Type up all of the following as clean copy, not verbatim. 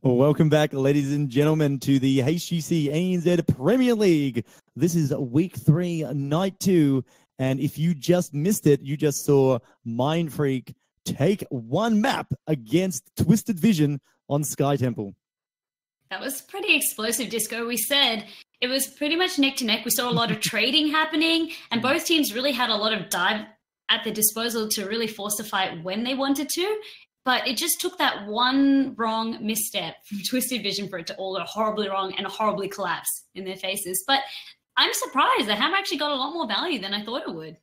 Well, welcome back, ladies and gentlemen, to the HGC ANZ Premier League. This is week 3, night 2. And if you just missed it, you just saw Mindfreak take one map against Twisted Vision on Sky Temple. That was pretty explosive, Disco. We said it was pretty much neck to neck. We saw a lot of trading happening, and both teams really had a lot of dive at their disposal to really force the fight when they wanted to. But it just took that one wrong misstep from Twisted Vision for it to all go horribly wrong and horribly collapse in their faces. But I'm surprised. The hammer actually got a lot more value than I thought it would.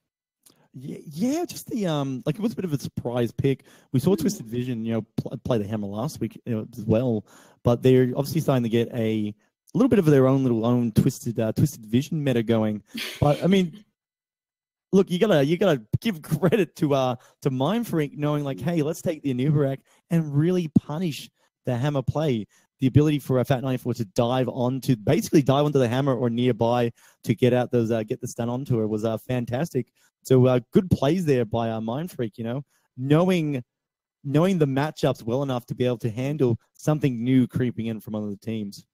Yeah, just the it was a bit of a surprise pick. We saw Twisted Vision, play the hammer last week as well, but they're obviously starting to get a little bit of their own Twisted Vision meta going. But I mean, look, you gotta give credit to Mindfreak knowing like, hey, let's take the Anubarak and really punish the hammer play. The ability for a Fat 94 to dive onto the hammer or nearby to get out those get the stun onto her was fantastic. So good plays there by Mindfreak. Knowing the matchups well enough to be able to handle something new creeping in from other teams.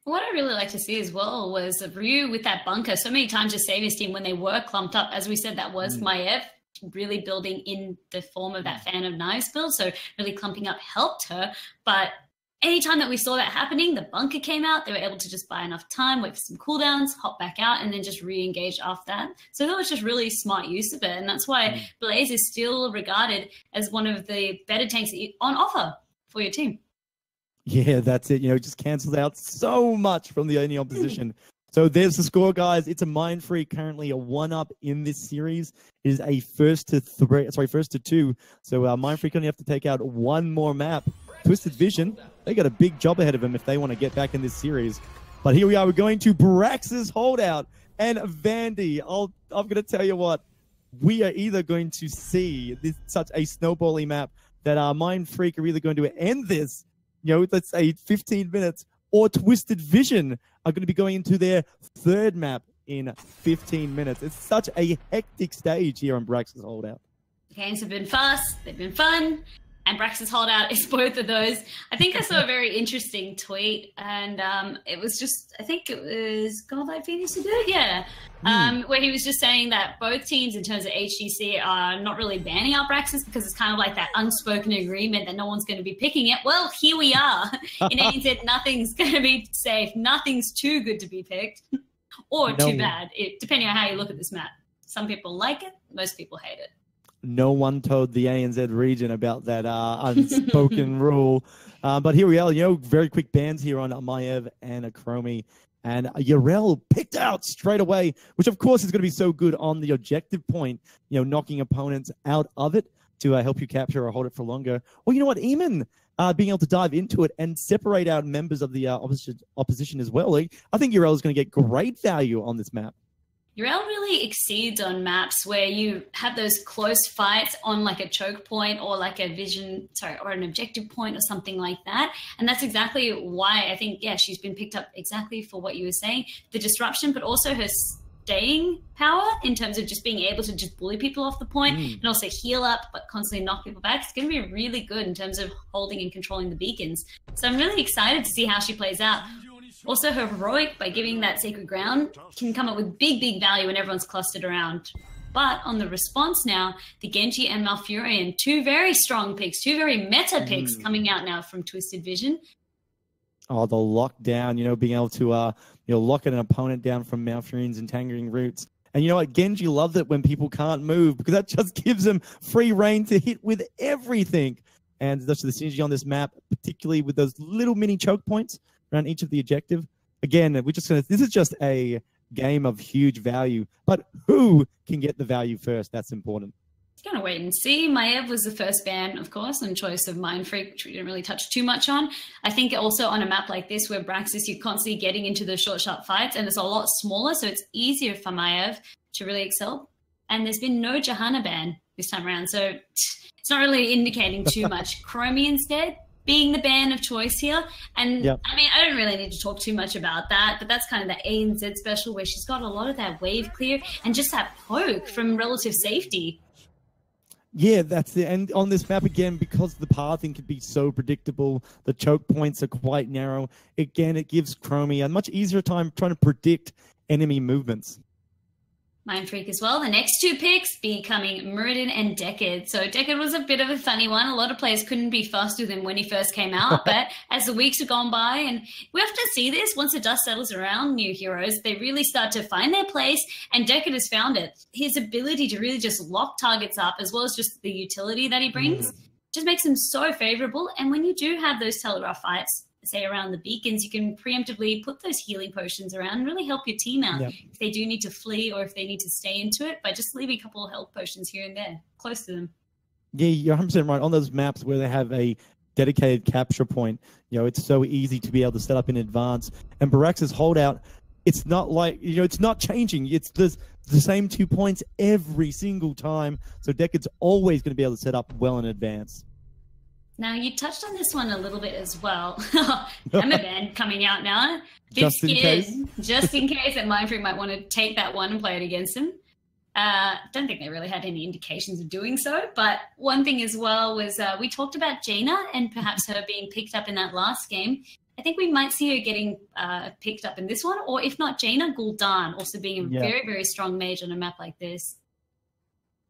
What I really like to see as well was Ryu with that bunker. So many times to save his team when they were clumped up. As we said, that was Maiev really building in the form of that Fan of Knives build. So really clumping up helped her. But anytime that we saw that happening, the bunker came out. They were able to just buy enough time, wait for some cooldowns, hop back out, and then just re-engage after that. So that was just really smart use of it. And that's why Blaze is still regarded as one of the better tanks on offer for your team. Yeah, that's it. It just cancels out so much from the only opposition. So there's the score, guys. It's a Mindfreak currently a 1-up in this series. It is a first to 2. So Mindfreak only have to take out one more map. Twisted Vision, they got a big job ahead of them if they want to get back in this series. But here we are. We're going to Brax's holdout and Vandy. I'm going to tell you what. We are either going to see such a snowbally map that Mindfreak are either going to end this, let's say 15 minutes, or Twisted Vision are going to be going into their third map in 15 minutes. It's such a hectic stage here on Brax's holdout. The games have been fast, they've been fun, and Brax's holdout is both of those. I think I saw a very interesting tweet, and it was just, I think it was Godlight Phoenix who did it, yeah. Where he was just saying that both teams in terms of HGC are not really banning out Brax's because it's kind of like that unspoken agreement that no one's going to be picking it. Well, here we are. In ANZ, nothing's going to be safe. Nothing's too good to be picked or too bad, depending on how you look at this map. Some people like it, most people hate it. No one told the ANZ region about that unspoken rule. But here we are, very quick bans here on Maiev and Chromie. And Yarel picked out straight away, which of course is going to be so good on the objective point, knocking opponents out of it to help you capture or hold it for longer. Or you know what, Eamon being able to dive into it and separate out members of the opposition as well. I think Yarel is going to get great value on this map. Urel really exceeds on maps where you have those close fights on like a choke point or like or an objective point or something like that. And that's exactly why I think, she's been picked up exactly for what you were saying, the disruption, but also her staying power in terms of just being able to just bully people off the point and also heal up, but constantly knock people back. It's going to be really good in terms of holding and controlling the beacons. So I'm really excited to see how she plays out. Also, her heroic, by giving that sacred ground, can come up with big, big value when everyone's clustered around. But on the response now, the Genji and Malfurion, two very strong picks, two very meta picks coming out now from Twisted Vision. Oh, the lockdown, being able to lock an opponent down from Malfurion's entangling roots. And you know what? Genji loves it when people can't move because that just gives them free reign to hit with everything. And that's the synergy on this map, particularly with those little mini choke points around each of the objective. Again, this is just a game of huge value, but who can get the value first? That's important. It's going to wait and see. Maiev was the first ban, of course, and choice of Mindfreak, which we didn't really touch too much on. I think also on a map like this where Braxis, you're constantly getting into the short, sharp fights, and it's a lot smaller, so it's easier for Maiev to really excel. And there's been no Johanna ban this time around, so it's not really indicating too much. Chromie instead being the ban of choice here. And I mean, I don't really need to talk too much about that, but that's kind of the ANZ special where she's got a lot of that wave clear and just that poke from relative safety. Yeah, that's it. And on this map again, because the pathing can be so predictable, the choke points are quite narrow. Again, it gives Chromie a much easier time trying to predict enemy movements. Mindfreak as well. The next two picks becoming Muradin and Decade. So Decade was a bit of a funny one. A lot of players couldn't be faster than when he first came out, but as the weeks have gone by, and we have to see this, once the dust settles around new heroes, they really start to find their place, and Decade has found it. His ability to really just lock targets up, as well as just the utility that he brings, just makes him so favorable. And when you do have those telegraph fights, say around the beacons, you can preemptively put those healing potions around and really help your team out if they do need to flee or if they need to stay into it by just leaving a couple of health potions here and there close to them. Yeah, you're 100% right. On those maps where they have a dedicated capture point, it's so easy to be able to set up in advance. And Barax's holdout, it's not like, it's not changing. It's the same 2 points every single time. So Decade's always going to be able to set up well in advance. Now, you touched on this one a little bit as well. Hammer Band coming out now. Just in case that Mindfreak might want to take that one and play it against him. Don't think they really had any indications of doing so. But one thing as well was we talked about Jaina and perhaps her being picked up in that last game. I think we might see her getting picked up in this one. Or if not Jaina, Gul'dan also being a very, very strong mage on a map like this.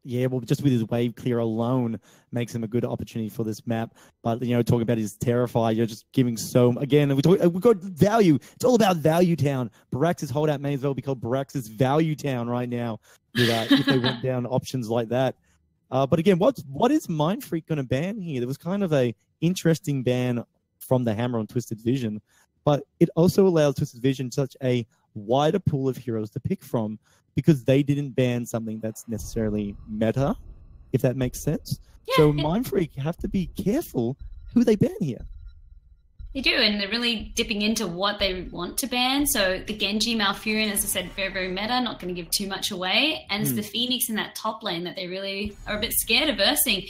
Yeah, well, just with his wave clear alone makes him a good opportunity for this map. But, talking about his Terrify, you're just giving again, we've got value. It's all about Value Town. Barax's holdout may as well be called Barax's Value Town right now if they went down options like that. But again, what is Mindfreak going to ban here? There was kind of a interesting ban from the Hammer on Twisted Vision, but it also allows Twisted Vision such a wider pool of heroes to pick from, because they didn't ban something that's necessarily meta, if that makes sense. Yeah. So Mindfreak have to be careful who they ban here. They do, and they're really dipping into what they want to ban. So the Genji, Malfurion, as I said, very, very meta, not going to give too much away. And it's the Phoenix in that top lane that they really are a bit scared of versing.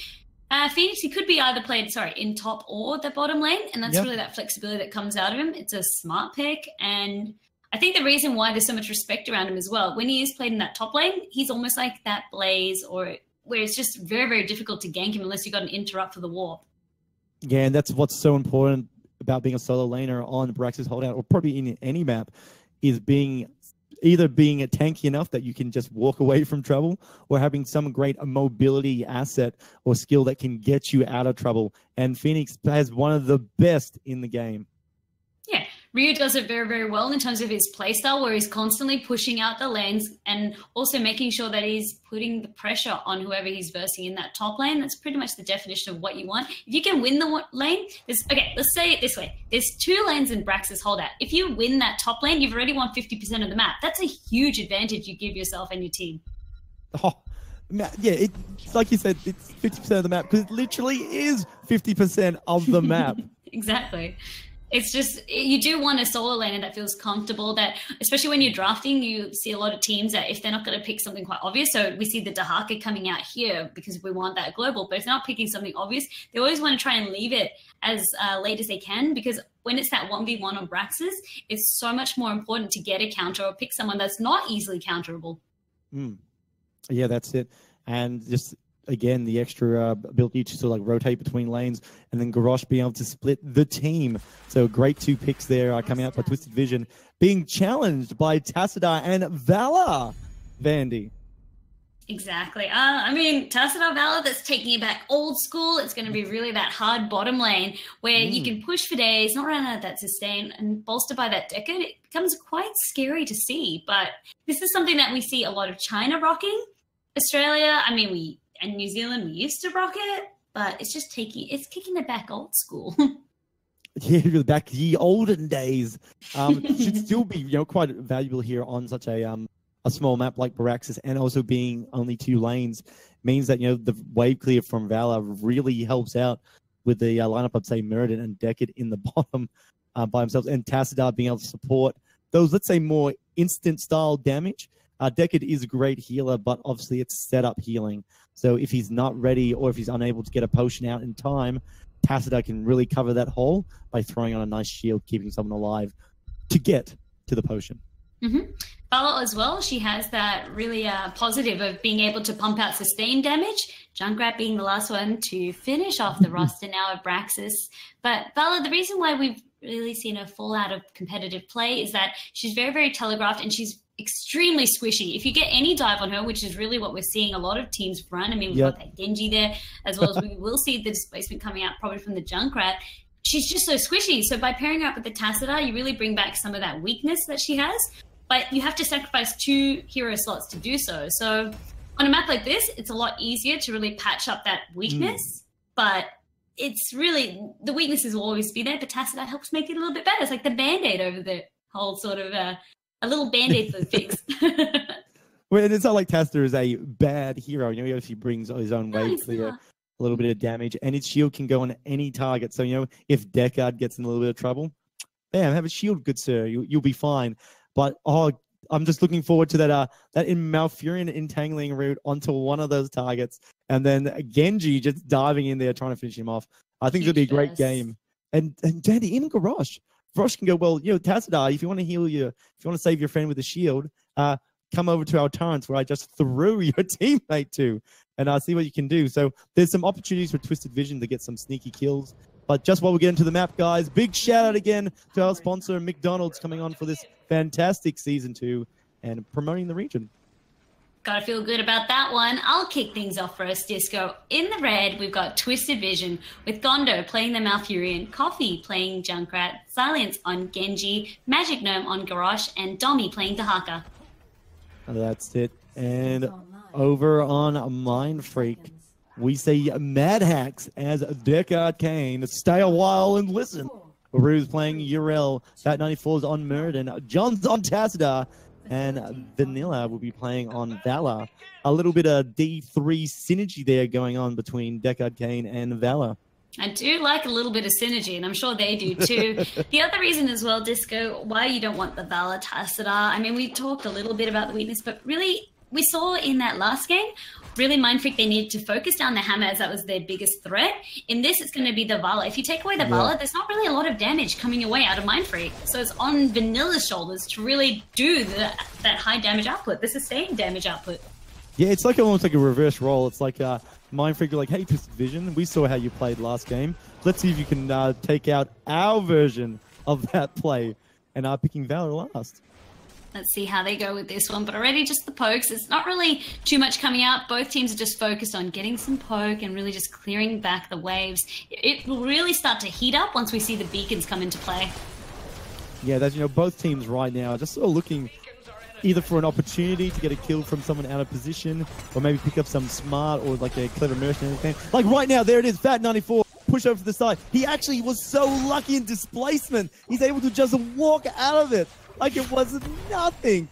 Phoenix, he could be either played, in top or the bottom lane, and that's really that flexibility that comes out of him. It's a smart pick, and I think the reason why there's so much respect around him as well, when he is played in that top lane, he's almost like that Blaze, or where it's just very, very difficult to gank him unless you've got an interrupt for the warp. Yeah, and that's what's so important about being a solo laner on Barax's holdout, or probably in any map, is either being tanky enough that you can just walk away from trouble, or having some great mobility asset or skill that can get you out of trouble. And Phoenix has one of the best in the game. Yeah, Ryu does it very, very well in terms of his playstyle, where he's constantly pushing out the lanes and also making sure that he's putting the pressure on whoever he's versing in that top lane. That's pretty much the definition of what you want. If you can win the lane, let's say it this way. There's 2 lanes in Barax's holdout. If you win that top lane, you've already won 50% of the map. That's a huge advantage you give yourself and your team. Oh, yeah, it's like you said, it's 50% of the map, because it literally is 50% of the map. Exactly. It's just, you do want a solo laner that feels comfortable, that, especially when you're drafting, you see a lot of teams that if they're not going to pick something quite obvious, so we see the Dahaka coming out here because we want that global, but if they're not picking something obvious, they always want to try and leave it as late as they can, because when it's that 1v1 on Brax's, it's so much more important to get a counter or pick someone that's not easily counterable. Yeah, that's it. And just, again, the extra ability to sort of rotate between lanes, and then Garrosh being able to split the team. So great 2 picks there coming out by Twisted Vision, being challenged by Tassadar and Valor, Vandy. Exactly. Tassadar Valor, that's taking it back old school. It's going to be really that hard bottom lane where you can push for days, not run out of that sustain, and bolster by that Decade. It becomes quite scary to see, but this is something that we see a lot of China rocking. Australia, and New Zealand, we used to rock it, but it's just kicking it back old school. Yeah, back the olden days. Should still be quite valuable here on such a small map like Barax's, and also being only 2 lanes means that the wave clear from Valor really helps out with the lineup of, say, Muradin and Decade in the bottom by themselves, and Tassadar being able to support those, let's say, more instant style damage. Decade is a great healer, but obviously it's setup healing. So if he's not ready, or if he's unable to get a potion out in time, Tassadar can really cover that hole by throwing on a nice shield, keeping someone alive to get to the potion. Mm-hmm. Bella as well, she has that really positive of being able to pump out sustained damage. Junkrat being the last one to finish off the roster now of Braxis. But Bella, the reason why we've really seen her fall out of competitive play is that she's very, very telegraphed and she's extremely squishy. If you get any dive on her, which is really what we're seeing a lot of teams run, I mean, we've got that Genji there, as well as we will see the displacement coming out probably from the Junkrat. She's just so squishy. So by pairing her up with the Tacita, you really bring back some of that weakness that she has. But you have to sacrifice 2 hero slots to do so. So on a map like this, it's a lot easier to really patch up that weakness. But it's really, the weaknesses will always be there, but Tacita helps make it a little bit better. It's like the Band-Aid over the whole sort of, a little Band-Aid for the fix. Well, and it's not like Tacita is a bad hero. You know, he obviously brings his own weight for a little bit of damage, and its shield can go on any target. So, you know, if Deckard gets in a little bit of trouble, bam, have a shield, good sir. You'll be fine. But, I'm just looking forward to that Malfurion entangling route onto one of those targets. And then Genji just diving in there trying to finish him off. I think it'll be a great game. And Dandy, even Garrosh. Garrosh can go, well, you know, Tacita, if you want to heal if you want to save your friend with a shield, come over to our turrets where I just threw your teammate to and see what you can do. So there's some opportunities for Twisted Vision to get some sneaky kills. But just while we get into the map, guys, big shout out again to our sponsor, McDonald's, coming on for this fantastic Season 2 and promoting the region. Gotta feel good about that one. I'll kick things off for us, Disco. In the red, we've got Twisted Vision with Gondo playing the Malfurion, Coffee playing Junkrat, Silence on Genji, Magic Gnome on Garrosh, and Domi playing Dahaka. That's it. And over on Mindfreak, we see Mad Hacks as Deckard Cain. Stay a while and listen. Rue's playing Urel. Fat 94's on Murden. John's on Tacita. And Vanilla will be playing on Valor. A little bit of D3 synergy there going on between Deckard Cain and Valor. I do like a little bit of synergy, and I'm sure they do too. The other reason as well, Disco, why you don't want the Valor Tacita, I mean, we talked a little bit about the weakness, but really, we saw in that last game, really Mindfreak, they needed to focus down the hammer as that was their biggest threat. In this, it's going to be the Valor. If you take away the Valor, there's not really a lot of damage coming your way out of Mindfreak. So it's on Vanilla's shoulders to really do that high damage output, the sustained damage output. Yeah, it's like almost like a reverse role. It's like Mindfreak are like, hey, Twisted Vision, we saw how you played last game. Let's see if you can take out our version of that play. And picking Valor last. Let's see how they go with this one. But already just the pokes. It's not really too much coming out. Both teams are just focused on getting some poke and really just clearing back the waves. It will really start to heat up once we see the beacons come into play. Yeah, that's, you know, both teams right now are just sort of looking either for an opportunity to get a kill from someone out of position or maybe pick up some smart or like a clever mercenary. Like right now, there it is, Fat 94. Push over to the side. He actually was so lucky in displacement. He's able to just walk out of it like it was nothing.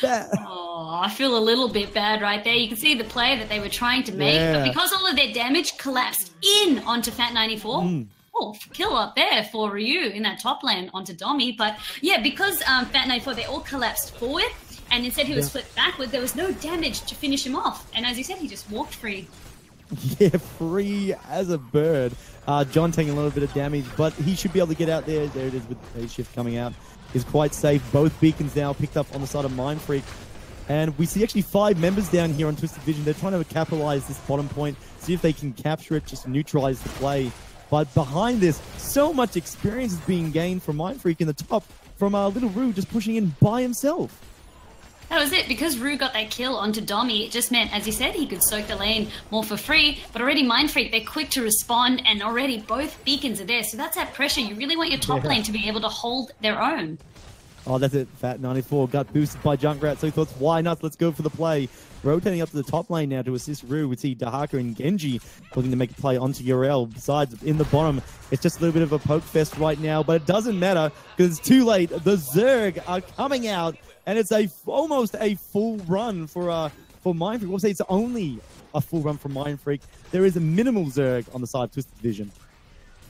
Oh, I feel a little bit bad right there. You can see the play that they were trying to make, but because all of their damage collapsed in onto Fat 94, oh, kill up there for Ryu in that top lane onto Domi. But yeah, because Fat 94, they all collapsed forward, and instead he was flipped backward, there was no damage to finish him off. And as you said, he just walked free. Yeah, free as a bird. John taking a little bit of damage, but he should be able to get out there. There it is with the shift coming out. Is quite safe. Both beacons now picked up on the side of Mindfreak. And we see actually 5 members down here on Twisted Vision. They're trying to capitalize this bottom point, see if they can capture it, just neutralize the play. But behind this, so much experience is being gained from Mindfreak in the top from Little Rue just pushing in by himself. That was it. Because Rue got that kill onto Domi, it just meant, as he said, he could soak the lane more for free. But already Mindfreak, they're quick to respond, and already both beacons are there. So that's that pressure. You really want your top lane to be able to hold their own. Oh, that's it. Fat 94 got boosted by Junkrat, so he thought, why not? Let's go for the play. Rotating up to the top lane now to assist Rue. We see Dahaka and Genji looking to make a play onto Urel. Besides, in the bottom, it's just a little bit of a poke fest right now, but it doesn't matter because it's too late. The Zerg are coming out, and it's almost a full run for Mindfreak. We'll say it's only a full run for Mindfreak. There is a minimal Zerg on the side of Twisted Vision.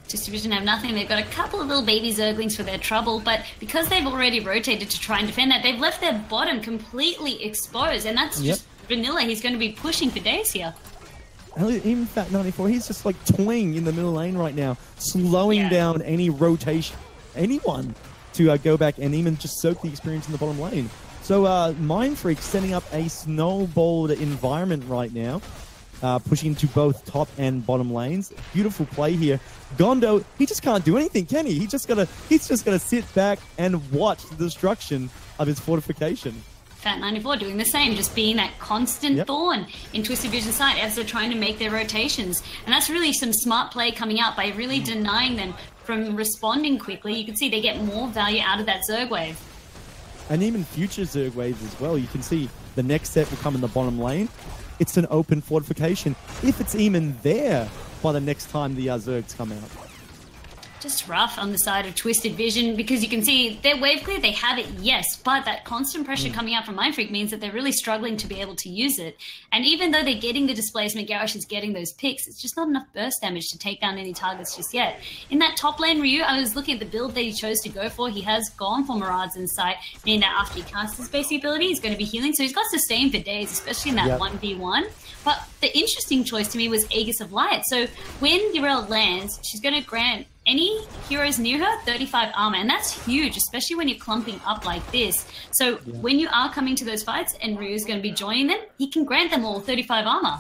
Twisted Vision have nothing. They've got a couple of little baby Zerglings for their trouble, but because they've already rotated to try and defend that, they've left their bottom completely exposed, and that's just Vanilla. He's going to be pushing for days here. Even Fat 94, he's just like toying in the middle lane right now, slowing down any rotation. Anyone. to go back and even just soak the experience in the bottom lane. So Mindfreak setting up a snowballed environment right now, pushing to both top and bottom lanes. Beautiful play here. Gondo, he just can't do anything, can he? He's just gonna sit back and watch the destruction of his fortification. Fat94 doing the same, just being that constant thorn in Twisted Vision's side as they're trying to make their rotations. And that's really some smart play coming out by really denying them from responding quickly. You can see they get more value out of that Zerg wave. And even future Zerg waves as well. You can see the next set will come in the bottom lane. It's an open fortification, if it's even there by the next time the Zergs come out. Just rough on the side of Twisted Vision, because you can see their wave clear, they have it, yes, but that constant pressure coming out from Mindfreak means that they're really struggling to be able to use it. And even though they're getting the displacement, Garrosh is getting those picks, it's just not enough burst damage to take down any targets just yet. In that top lane, Ryu, I was looking at the build that he chose to go for. He has gone for Mirage's Insight, meaning that after he casts his basic ability, he's going to be healing, so he's got sustain for days, especially in that 1v1. But the interesting choice to me was Aegis of Light. So when Yrel lands, she's going to grant any heroes near her 35 armor, and that's huge, especially when you're clumping up like this. So when you are coming to those fights and Ryu's going to be joining them, he can grant them all 35 armor.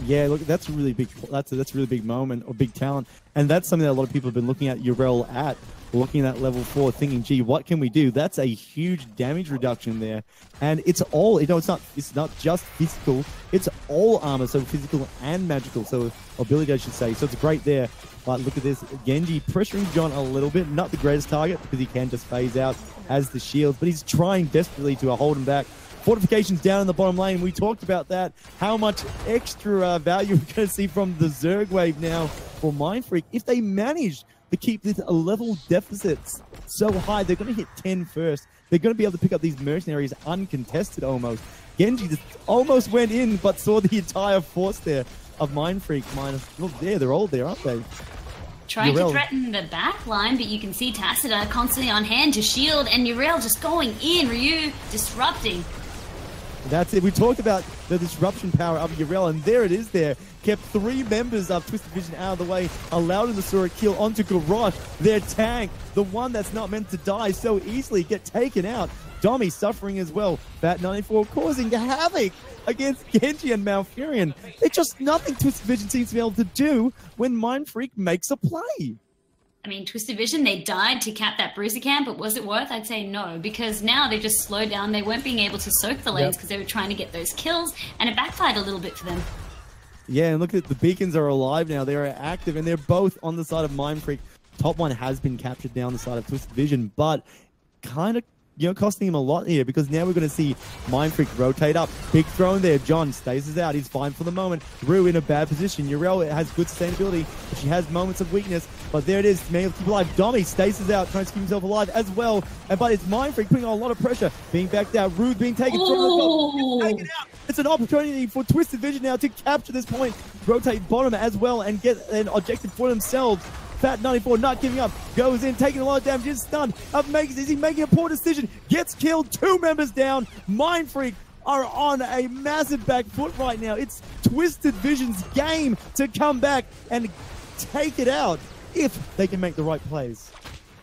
Yeah, look, that's a really big. That's a really big moment or big talent, and that's something that a lot of people have been looking at Yrel at. Looking at level 4, thinking, "Gee, what can we do?" That's a huge damage reduction there, and it's all. It's not just physical. It's all armor, so physical and magical. So ability, I should say. So it's great there. But look at this, Genji pressuring John a little bit. Not the greatest target because he can just phase out as the shield, but he's trying desperately to hold him back. Fortifications down in the bottom lane. We talked about that. How much extra value we're going to see from the Zerg wave now for Mindfreak if they manage to keep this level deficits so high. They're going to hit 10 first. They're going to be able to pick up these mercenaries uncontested almost. Genji just almost went in, but saw the entire force there of Mindfreak minus. Look there, they're all there, aren't they? Trying to threaten the back line, but you can see Tacita constantly on hand to shield, and Yrel just going in. Ryu disrupting. That's it. We talked about the disruption power of Yrel, and there it is there. Kept 3 members of Twisted Vision out of the way, allowed him to saw a kill onto Garrosh, their tank, the one that's not meant to die so easily, get taken out. Domi suffering as well. Fat94 causing havoc against Genji and Malfurion. It's just nothing Twisted Vision seems to be able to do when Mindfreak makes a play. I mean, Twisted Vision, they died to cap that Bruiser camp, but was it worth? I'd say no, because now they just slowed down. They weren't being able to soak the lanes because they were trying to get those kills, and it backfired a little bit for them. Yeah, and look at the beacons are alive now. They are active, and they're both on the side of Mindfreak. Top one has been captured down the side of Twisted Vision, but kind of costing him a lot here because now we're going to see Mindfreak rotate up. Big throw in there. John stays out. He's fine for the moment. Rue in a bad position. Yrel has good sustainability, but she has moments of weakness. But there it is. Maybe keep alive. Domi stays out, trying to keep himself alive as well. But it's Mindfreak putting on a lot of pressure. Being backed out. Rue being taken taken out. It's an opportunity for Twisted Vision now to capture this point. Rotate bottom as well and get an objective for themselves. Fat94 not giving up, goes in, taking a lot of damage, is stunned. Is he making a poor decision? Gets killed, 2 members down. Mindfreak are on a massive back foot right now. It's Twisted Vision's game to come back and take it out if they can make the right plays.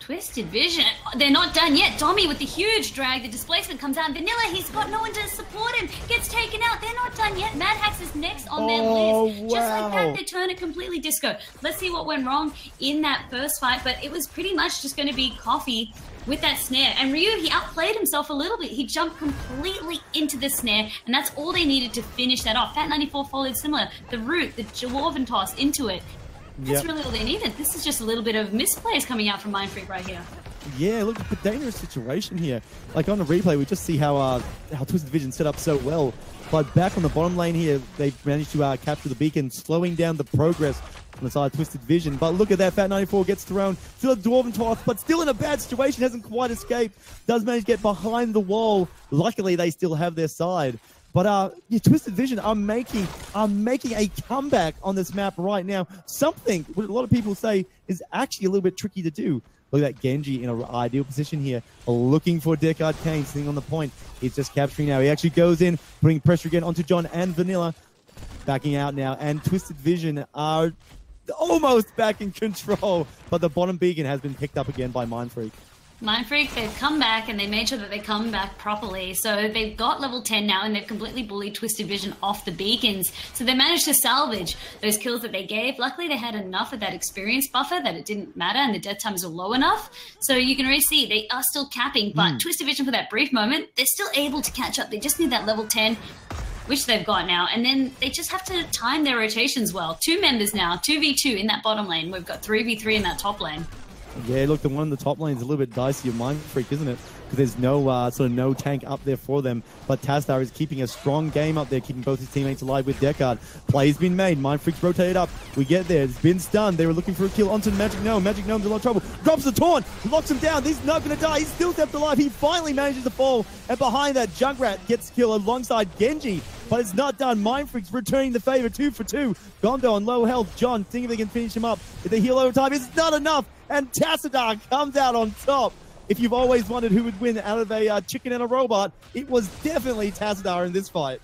Twisted Vision, they're not done yet. Domi with the huge drag, the displacement comes out. Vanilla, he's got no one to support him, gets taken out. They're not done yet. Mad Hacks is next on their list. Wow. Just like that, they turn it completely disco. Let's see what went wrong in that first fight, but it was pretty much just going to be coffee with that snare. And Ryu, he outplayed himself a little bit. He jumped completely into the snare, and that's all they needed to finish that off. Fat94 followed similar. The root, the Dwarven toss into it. That's really all they needed. This is just a little bit of misplays coming out from Mindfreak right here. Yeah, look, a dangerous situation here. Like on the replay, we just see how Twisted Vision set up so well. But back on the bottom lane here, they've managed to capture the beacon, slowing down the progress on the side of Twisted Vision. But look at that, Fat94 gets thrown. Still a Dwarven toss, but still in a bad situation, hasn't quite escaped. Does manage to get behind the wall. Luckily, they still have their side. But Twisted Vision are making a comeback on this map right now. Something what a lot of people say is actually a little bit tricky to do. Look at that Genji in an ideal position here, looking for Deck Arcane, sitting on the point. He's just capturing now. He actually goes in, putting pressure again onto John and Vanilla. Backing out now, and Twisted Vision are almost back in control. But the bottom beacon has been picked up again by Mindfreak. Mindfreak, they've come back and they made sure that they come back properly. So they've got level 10 now and they've completely bullied Twisted Vision off the beacons. So they managed to salvage those kills that they gave. Luckily, they had enough of that experience buffer that it didn't matter and the death times were low enough. So you can really see they are still capping, but Twisted Vision for that brief moment, they're still able to catch up. They just need that level 10, which they've got now. And then they just have to time their rotations well. 2 members now, 2v2 in that bottom lane. We've got 3v3 in that top lane. Yeah, look, the one in the top lane is a little bit dicey of Mindfreak, isn't it? Because there's no sort of no tank up there for them. But Tasdar is keeping a strong game up there, keeping both his teammates alive with Deckard. Play's been made. Mindfreak's rotated up. We get there. It's been stunned. They were looking for a kill onto Magic Gnome. Magic Gnome's in a lot of trouble. Drops the taunt. Locks him down. He's not going to die. He's still kept alive. He finally manages to fall. And behind that, Junkrat gets killed alongside Genji. But it's not done. Mindfreak's returning the favor. 2 for 2. Gondo on low health. John, think if they can finish him up. If they heal over time, it's not enough. And Tassadar comes out on top. If you've always wondered who would win out of a chicken and a robot, it was definitely Tassadar in this fight.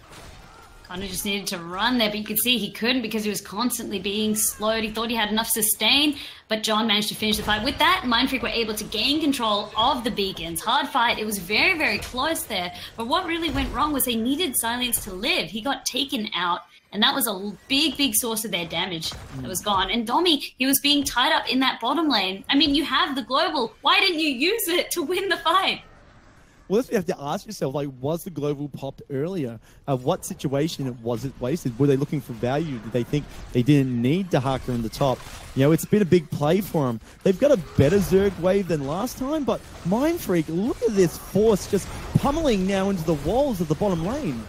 Kind of just needed to run there, but you could see he couldn't because he was constantly being slowed. He thought he had enough sustain, but John managed to finish the fight. With that, Mindfreak were able to gain control of the beacons. Hard fight. It was very, very close there. But what really went wrong was they needed Silence to live. He got taken out, and that was a big, big source of their damage that was gone. And Domi, he was being tied up in that bottom lane. I mean, you have the global. Why didn't you use it to win the fight? Well, that's what you have to ask yourself, like, was the global popped earlier? What situation was it wasted? Were they looking for value? Did they think they didn't need Dahaka in the top? You know, it's been a big play for them. They've got a better Zerg wave than last time, but Mindfreak, look at this force just pummeling now into the walls of the bottom lane.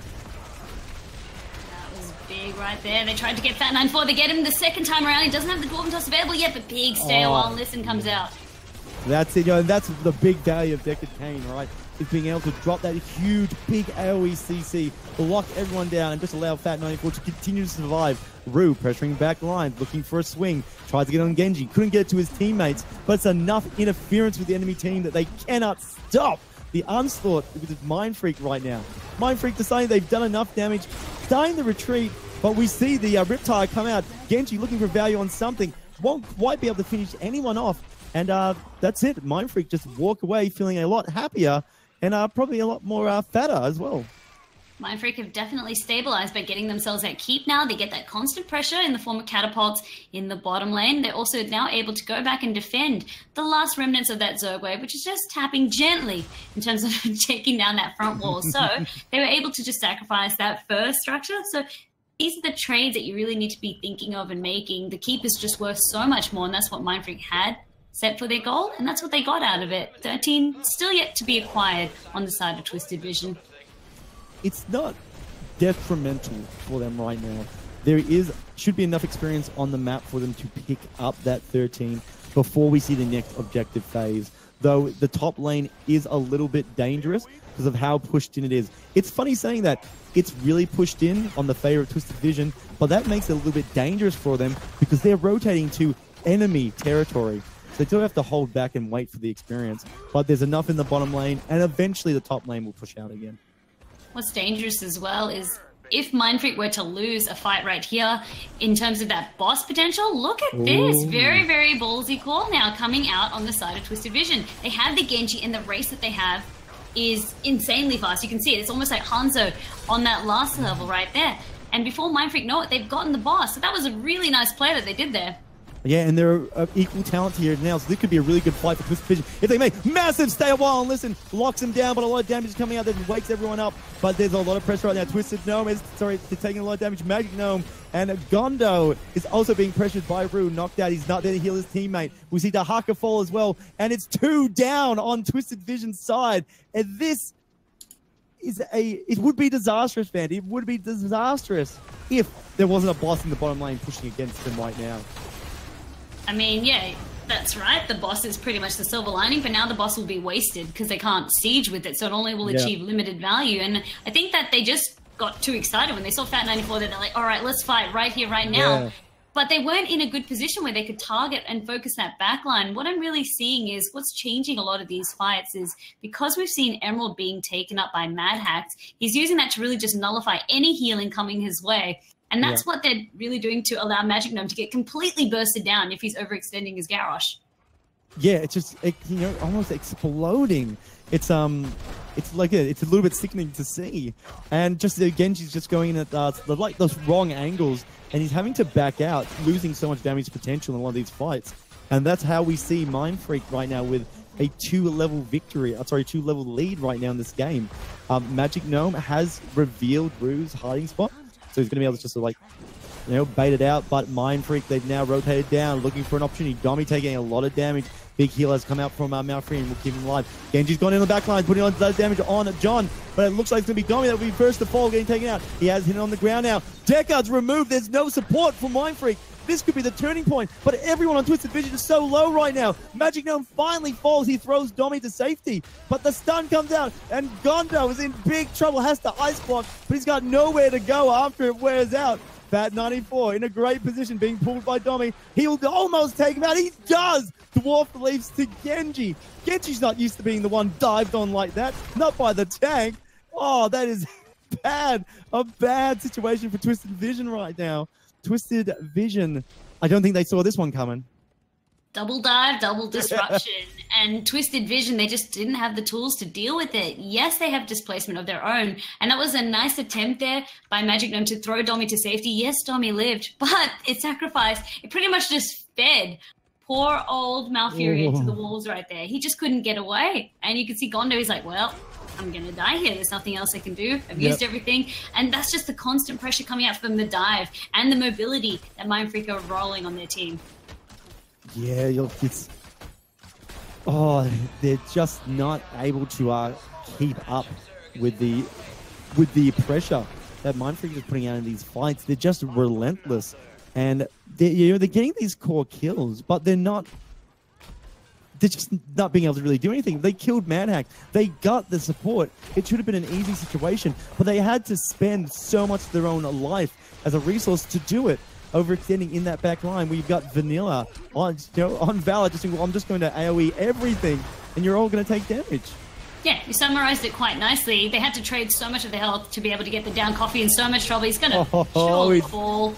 Big right there. They tried to get Fat 9-4. They get him the second time around. He doesn't have the Dwarven Toss available yet, but big stay while Listen comes out. That's it, you know, and that's the big value of Deckard Cain, right? Is being able to drop that huge, big AoE CC, lock everyone down, and just allow Fat 94 to continue to survive. Rue pressuring back lines, looking for a swing, tries to get on Genji, couldn't get it to his teammates, but it's enough interference with the enemy team that they cannot stop the onslaught with Mindfreak right now. Mindfreak deciding they've done enough damage, starting the retreat, but we see the Riptide come out. Genji looking for value on something, won't quite be able to finish anyone off, and that's it. Mindfreak just walk away feeling a lot happier and probably a lot more fatter as well. Mindfreak have definitely stabilized by getting themselves that keep now. They get that constant pressure in the form of catapults in the bottom lane. They're also now able to go back and defend the last remnants of that Zerg wave, which is just tapping gently in terms of taking down that front wall. So they were able to just sacrifice that first structure. So these are the trades that you really need to be thinking of and making. The keep is just worth so much more, and that's what Mindfreak had set for their goal, and that's what they got out of it. 13 still yet to be acquired on the side of Twisted Vision. It's not detrimental for them right now. There should be enough experience on the map for them to pick up that 13 before we see the next objective phase. Though the top lane is a little bit dangerous because of how pushed in it is. It's funny saying that it's really pushed in on the favor of Twisted Vision, but that makes it a little bit dangerous for them because they're rotating to enemy territory. So they do have to hold back and wait for the experience. But there's enough in the bottom lane, and eventually the top lane will push out again. What's dangerous as well is if Mindfreak were to lose a fight right here in terms of that boss potential, look at this. Very, very ballsy call now coming out on the side of Twisted Vision. They have the Genji, and the race that they have is insanely fast. You can see it. It's almost like Hanzo on that last level right there. And before Mindfreak know it, they've gotten the boss. So that was a really nice play that they did there. Yeah, and they're equal talent here now, so this could be a really good fight for Twisted Vision. If they make massive stay a while and Listen, locks him down, but a lot of damage is coming out that wakes everyone up. But there's a lot of pressure right now. Twisted Gnome is, they're taking a lot of damage. Magic Gnome and Gondo is also being pressured by Rue. Knocked out. He's not there to heal his teammate. We see Dahaka fall as well, and it's 2 down on Twisted Vision's side. And this is it would be disastrous, man. It would be disastrous if there wasn't a boss in the bottom lane pushing against them right now. I mean, yeah, that's right. The boss is pretty much the silver lining, but now the boss will be wasted because they can't siege with it, so it only will achieve limited value. And I think that they just got too excited when they saw Fat 94. They're like, all right, let's fight right here, right now. Yeah. But they weren't in a good position where they could target and focus that backline. What I'm really seeing is what's changing a lot of these fights is because we've seen Emerald being taken up by Mad Hacks, he's using that to really just nullify any healing coming his way. And that's what they're really doing to allow Magic Gnome to get completely bursted down if he's overextending his Garrosh. Yeah, it's just almost exploding. It's like it's a little bit sickening to see, and just Genji's just going in at like those wrong angles, and he's having to back out, losing so much damage potential in a lot of these fights, and that's how we see Mindfreak right now with a 2-level victory. Sorry, 2-level lead right now in this game. Magic Gnome has revealed Rue's hiding spot, so he's going to be able to just sort of bait it out, but Mindfreak, they've now rotated down, looking for an opportunity. Domi taking a lot of damage. Big heal has come out from Malfree and will keep him alive. Genji's gone in the back line, putting on damage on John, but it looks like it's going to be Domi that will be first to fall, getting taken out. He has hit on the ground now. Deckard's removed. There's no support for Mindfreak. This could be the turning point, but everyone on Twisted Vision is so low right now. Magic Gnome finally falls. He throws Domi to safety, but the stun comes out, and Gondo is in big trouble, has to ice block, but he's got nowhere to go after it wears out. Fat 94 in a great position, being pulled by Domi. He'll almost take him out. He does! Dwarf leaps to Genji. Genji's not used to being the one dived on like that. Not by the tank. Oh, that is bad. A bad situation for Twisted Vision right now. Twisted Vision. I don't think they saw this one coming. Double dive, double disruption, and Twisted Vision, they just didn't have the tools to deal with it. Yes, they have displacement of their own, and that was a nice attempt there by Magic Gnome to throw Domi to safety. Yes, Domi lived, but it sacrificed. It pretty much just fed poor old Malfurion into the walls right there. He just couldn't get away, and you can see Gondo, he's like, well, I'm going to die here. There's nothing else I can do. I've used everything. And that's just the constant pressure coming out from the dive and the mobility that Mindfreak are rolling on their team. Yeah, they're just not able to keep up with the pressure that Mindfreak is putting out in these fights. They're just relentless, and they're getting these core kills, but they're just not being able to really do anything. They killed Madhack. They got the support. It should have been an easy situation, but they had to spend so much of their own life as a resource to do it. Overextending in that back line, we've got Vanilla on Valor, just saying, well, I'm just going to AoE everything, and you're all going to take damage. Yeah, you summarized it quite nicely. They had to trade so much of their health to be able to get the down. Coffee in so much trouble. He's going to fall.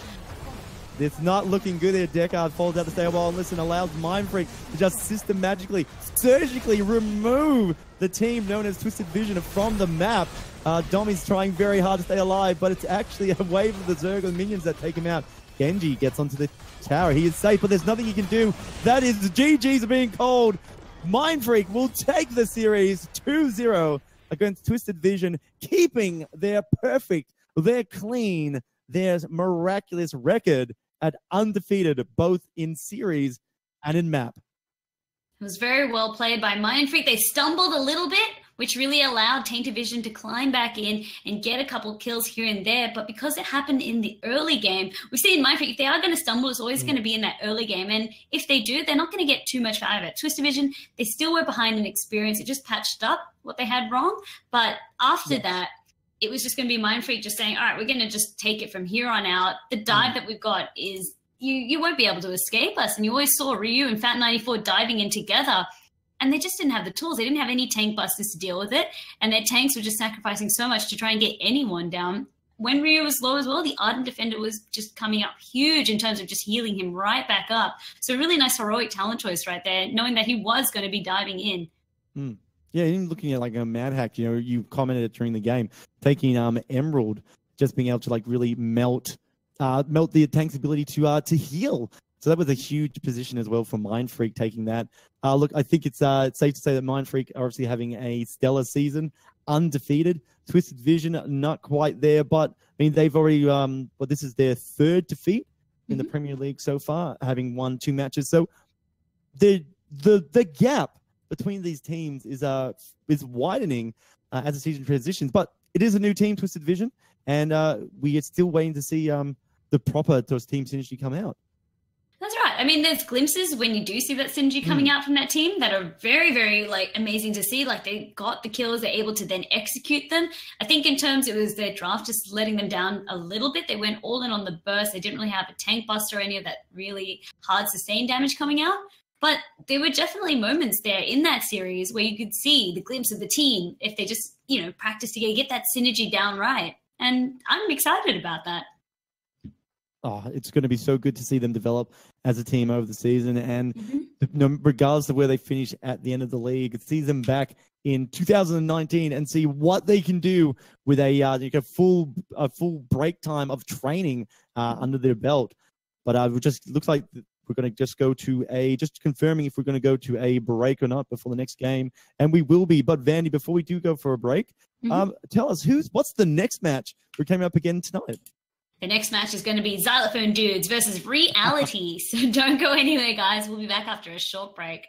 It's not looking good there. Deckard falls out the stairwell and allows Mindfreak to just systematically, surgically remove the team known as Twisted Vision from the map. Domi's trying very hard to stay alive, but it's actually a wave of the Zerg minions that take him out. Genji gets onto the tower. He is safe, but there's nothing he can do. That is, the GGs are being called. Mindfreak will take the series 2-0 against Twisted Vision, keeping their perfect, their clean, their miraculous record at undefeated, both in series and in map. It was very well played by Mindfreak. They stumbled a little bit, which really allowed Tainted Vision to climb back in and get a couple kills here and there. But because it happened in the early game, we've seen Mindfreak, if they are going to stumble, it's always going to be in that early game. And if they do, they're not going to get too much out of it. Twisted Vision, they still were behind in experience. It just patched up what they had wrong. But after that, it was just going to be Mindfreak just saying, all right, we're going to just take it from here on out. The dive that we've got is you won't be able to escape us. And you always saw Ryu and Fat 94 diving in together. And they just didn't have the tools. They didn't have any tank busters to deal with it. And their tanks were just sacrificing so much to try and get anyone down. When Ryu was low as well, the Ardent Defender was just coming up huge in terms of just healing him right back up. So really nice heroic talent choice right there, knowing that he was going to be diving in. Yeah, even looking at like a Madhack, you commented during the game, taking Emerald, just being able to like really melt the tank's ability to heal. So that was a huge position as well for Mindfreak taking that. Look, I think it's safe to say that Mindfreak are obviously having a stellar season, undefeated. Twisted Vision, not quite there, but I mean, they've already, this is their third defeat in the Premier League so far, having won 2 matches. So the gap between these teams is widening as the season transitions, but it is a new team, Twisted Vision, and we are still waiting to see the proper team synergy come out. That's right. I mean, there's glimpses when you do see that synergy coming out from that team that are very, very amazing to see. Like, they got the kills, they're able to then execute them. I think in terms, it was their draft just letting them down a little bit. They went all in on the burst. They didn't really have a tank buster or any of that really hard sustained damage coming out. But there were definitely moments there in that series where you could see the glimpse of the team if they just, practice together, get that synergy down right. And I'm excited about that. it's going to be so good to see them develop as a team over the season. And Mm-hmm. regardless of where they finish at the end of the league, see them back in 2019 and see what they can do with a full break time of training under their belt. But it just looks like we're going to just go to just confirming if we're going to go to a break or not before the next game. And we will be. But Vandy, before we do go for a break, tell us what's the next match we're coming up again tonight? The next match is going to be Xylophone Dudes versus Reality. So don't go anywhere, guys. We'll be back after a short break.